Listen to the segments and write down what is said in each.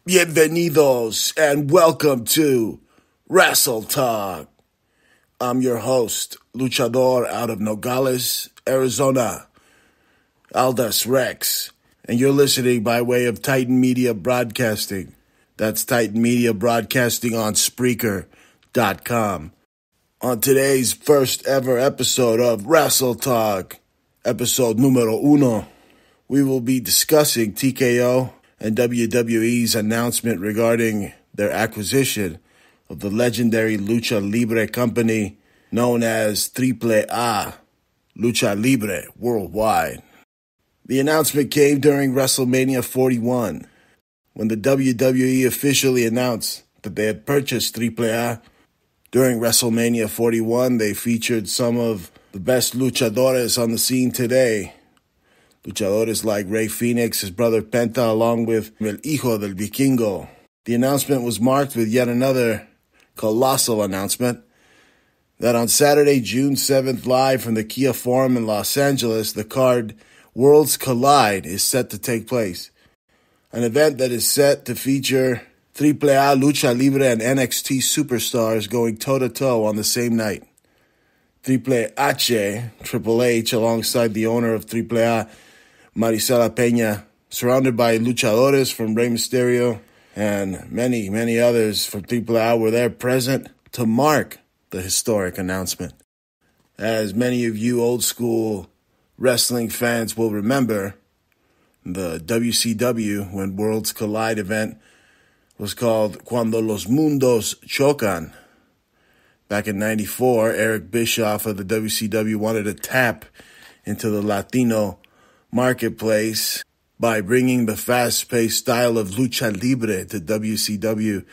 Bienvenidos and welcome to Wrastle Talk. I'm your host, Luchador out of Nogales, Arizona, Aldous Rex, and you're listening by way of Titan Media Broadcasting. That's Titan Media Broadcasting on Spreaker.com. On today's first ever episode of Wrastle Talk, episode numero uno, we will be discussing TKO and WWE's announcement regarding their acquisition of the legendary Lucha Libre company known as AAA, Lucha Libre Worldwide. The announcement came during WrestleMania 41, when the WWE officially announced that they had purchased AAA. During WrestleMania 41, they featured some of the best luchadores on the scene today. Luchadores like Rey Fénix, his brother Penta, along with El Hijo del Vikingo. The announcement was marked with yet another colossal announcement that on Saturday, June 7th, live from the Kia Forum in Los Angeles, the card Worlds Collide is set to take place. An event that is set to feature AAA, Lucha Libre, and NXT superstars going toe-to-toe on the same night. Triple H, alongside the owner of AAA, Marisela Peña, surrounded by luchadores from Rey Mysterio and many, many others from AAA were there present to mark the historic announcement. As many of you old-school wrestling fans will remember, the WCW, when Worlds Collide event, was called Cuando los Mundos Chocan. Back in '94, Eric Bischoff of the WCW wanted to tap into the Latino marketplace by bringing the fast-paced style of Lucha Libre to WCW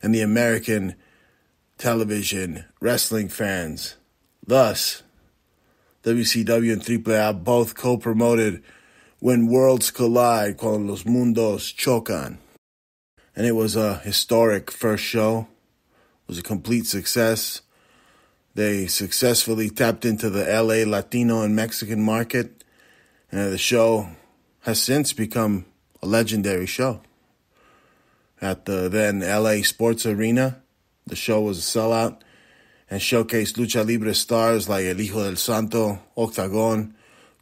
and the American television wrestling fans. Thus, WCW and AAA both co-promoted When Worlds Collide, Cuando los Mundos Chocan. And it was a historic first show. It was a complete success. They successfully tapped into the LA Latino and Mexican market. And the show has since become a legendary show. At the then LA Sports Arena, the show was a sellout and showcased Lucha Libre stars like El Hijo del Santo, Octagon,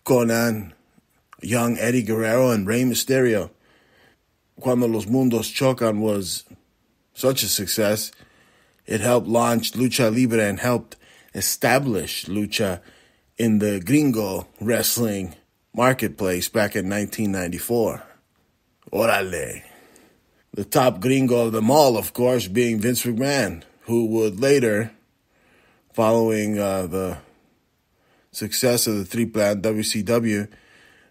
Conan, young Eddie Guerrero, and Rey Mysterio. Cuando los Mundos Chocan was such a success, it helped launch Lucha Libre and helped establish Lucha in the gringo wrestling marketplace back in 1994. Orale. The top gringo of them all, of course, being Vince McMahon, who would later, following the success of the AAA and WCW,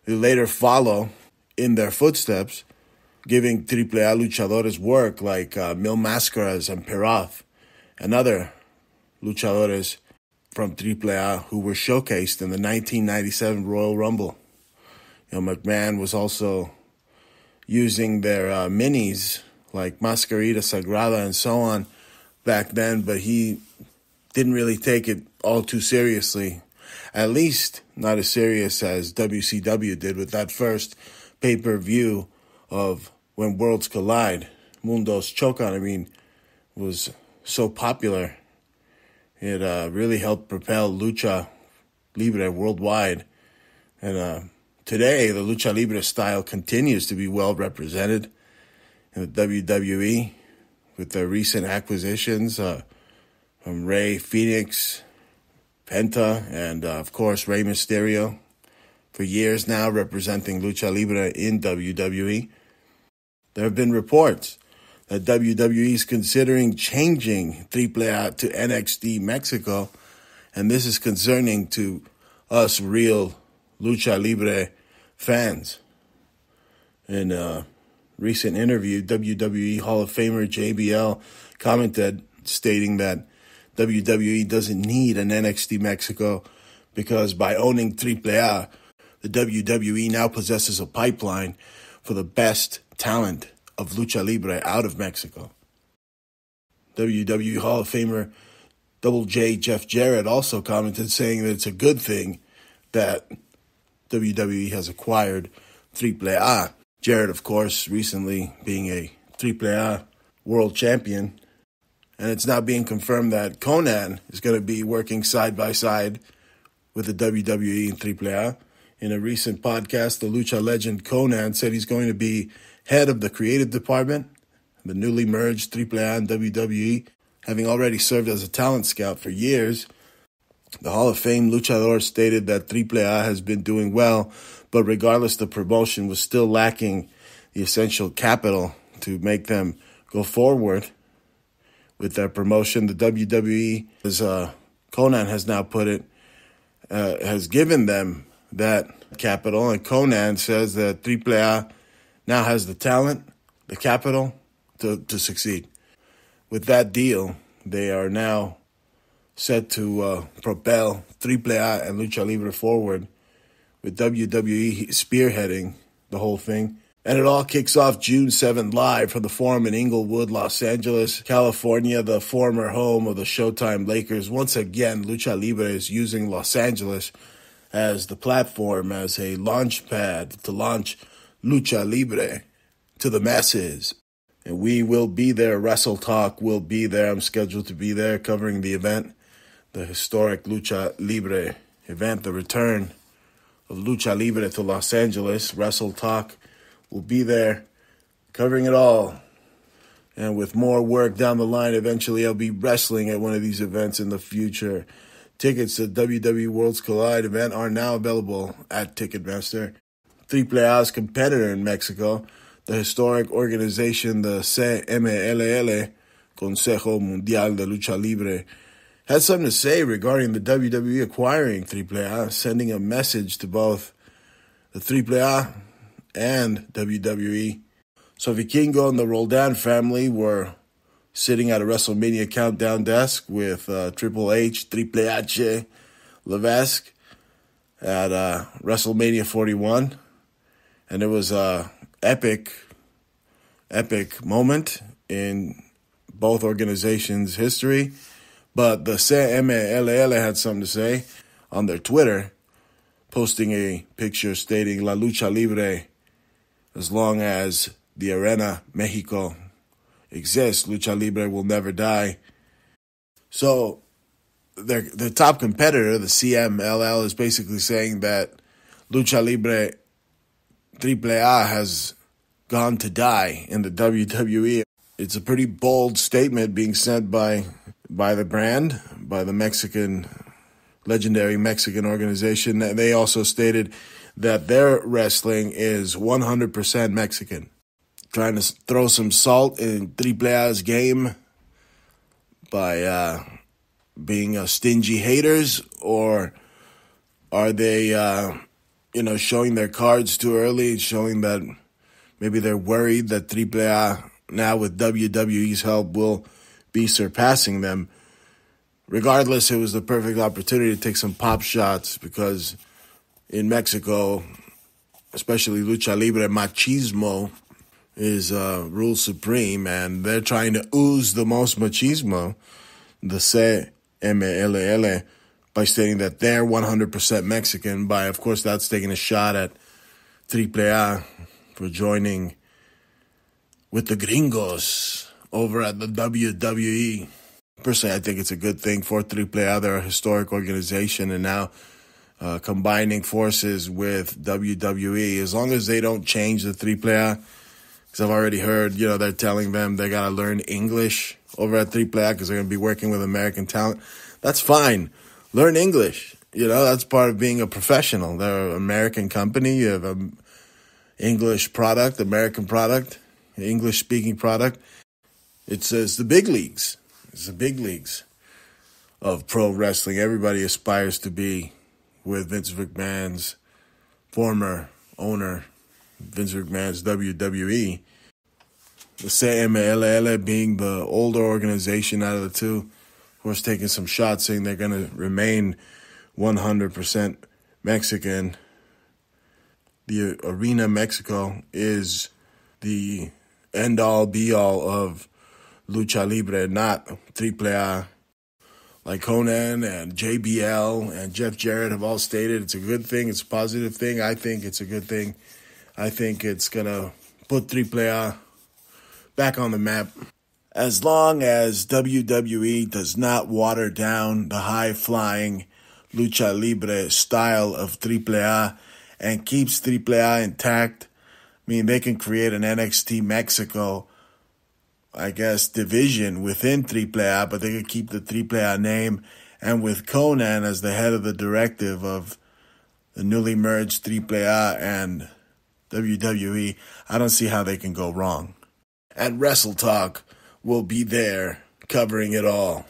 would later follow in their footsteps, giving AAA luchadores work like Mil Máscaras and Pierroth and other luchadores from AAA who were showcased in the 1997 Royal Rumble. McMahon was also using their minis like Máscara Sagrada and so on back then, but he didn't really take it all too seriously. At least not as serious as WCW did with that first pay-per-view of When Worlds Collide. Mundos Chocan, was so popular. It really helped propel Lucha Libre worldwide. And today, the Lucha Libre style continues to be well represented in the WWE with their recent acquisitions from Rey Fénix, Penta, and of course Rey Mysterio. For years now, representing Lucha Libre in WWE. There have been reports that WWE is considering changing AAA to NXT Mexico, and this is concerning to us real Lucha Libre fans. In a recent interview, WWE Hall of Famer JBL commented, stating that WWE doesn't need an NXT Mexico because by owning AAA, the WWE now possesses a pipeline for the best talent of Lucha Libre out of Mexico. WWE Hall of Famer Double J Jeff Jarrett also commented, saying that it's a good thing that WWE has acquired AAA. Jarrett, of course, recently being a AAA world champion. And it's now being confirmed that Conan is going to be working side by side with the WWE and AAA. In a recent podcast, the Lucha legend Conan said he's going to be head of the creative department, the newly merged AAA and WWE, having already served as a talent scout for years. The Hall of Fame Luchador stated that AAA has been doing well, but regardless, the promotion was still lacking the essential capital to make them go forward with their promotion. The WWE, as Conan has now put it, has given them that capital, and Conan says that AAA now has the talent, the capital to succeed. With that deal, they are now set to propel AAA and Lucha Libre forward, with WWE spearheading the whole thing. And it all kicks off June 7th live from the Forum in Inglewood, Los Angeles, California, the former home of the Showtime Lakers. Once again, Lucha Libre is using Los Angeles as the platform, as a launch pad to launch Lucha Libre to the masses. And we will be there. Wrastle Talk will be there. I'm scheduled to be there covering the event, the historic Lucha Libre event, the return of Lucha Libre to Los Angeles. Wrastle Talk will be there covering it all. And with more work down the line, eventually I'll be wrestling at one of these events in the future. Tickets to WWE Worlds Collide event are now available at Ticketmaster. AAA's competitor in Mexico, the historic organization, the CMLL, Consejo Mundial de Lucha Libre, had something to say regarding the WWE acquiring AAA, sending a message to both the AAA and WWE. So Vikingo and the Roldan family were sitting at a WrestleMania countdown desk with Triple H, Triple H, Levesque at WrestleMania 41. And it was a epic moment in both organizations' history. But the CMLL had something to say on their Twitter, posting a picture stating La Lucha Libre, as long as the Arena Mexico exists, Lucha Libre will never die. So their top competitor, the CMLL, is basically saying that Lucha Libre AAA has gone to die in the WWE. It's a pretty bold statement being sent by the brand, by the legendary Mexican organization. They also stated that their wrestling is 100% Mexican. Trying to throw some salt in AAA's game by being stingy haters, or are they, showing their cards too early, showing that maybe they're worried that AAA now with WWE's help will be surpassing them? Regardless, it was the perfect opportunity to take some pop shots, because in Mexico, especially Lucha Libre, machismo is rule supreme, and they're trying to ooze the most machismo, the CMLL, by stating that they're 100% Mexican. By, of course, that's taking a shot at AAA for joining with the gringos over at the WWE. Personally, I think it's a good thing for AAA. They're a historic organization, and now combining forces with WWE, as long as they don't change the AAA, because I've already heard, they're telling them they got to learn English over at AAA because they're going to be working with American talent. That's fine. Learn English. That's part of being a professional. They're an American company. You have an English product, American product, English-speaking product. It's the big leagues. It's the big leagues of pro wrestling. Everybody aspires to be with Vince McMahon's former owner, Vince McMahon's WWE. The CMLL being the older organization out of the two, of course, taking some shots saying they're going to remain 100% Mexican. The Arena Mexico is the end-all, be-all of Lucha Libre, not AAA. Like Conan and JBL and Jeff Jarrett have all stated, it's a good thing, it's a positive thing. I think it's a good thing. I think it's going to put AAA back on the map. As long as WWE does not water down the high-flying Lucha Libre style of AAA and keeps AAA intact, I mean, they can create an NXT Mexico, I guess, division within AAA, but they could keep the AAA name. And with Conan as the head of the directive of the newly merged AAA and WWE, I don't see how they can go wrong. And Wrastle Talk will be there covering it all.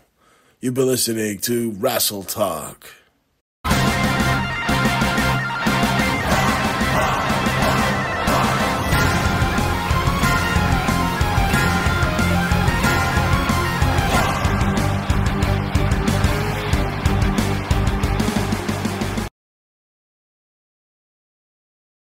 You've been listening to Wrastle Talk.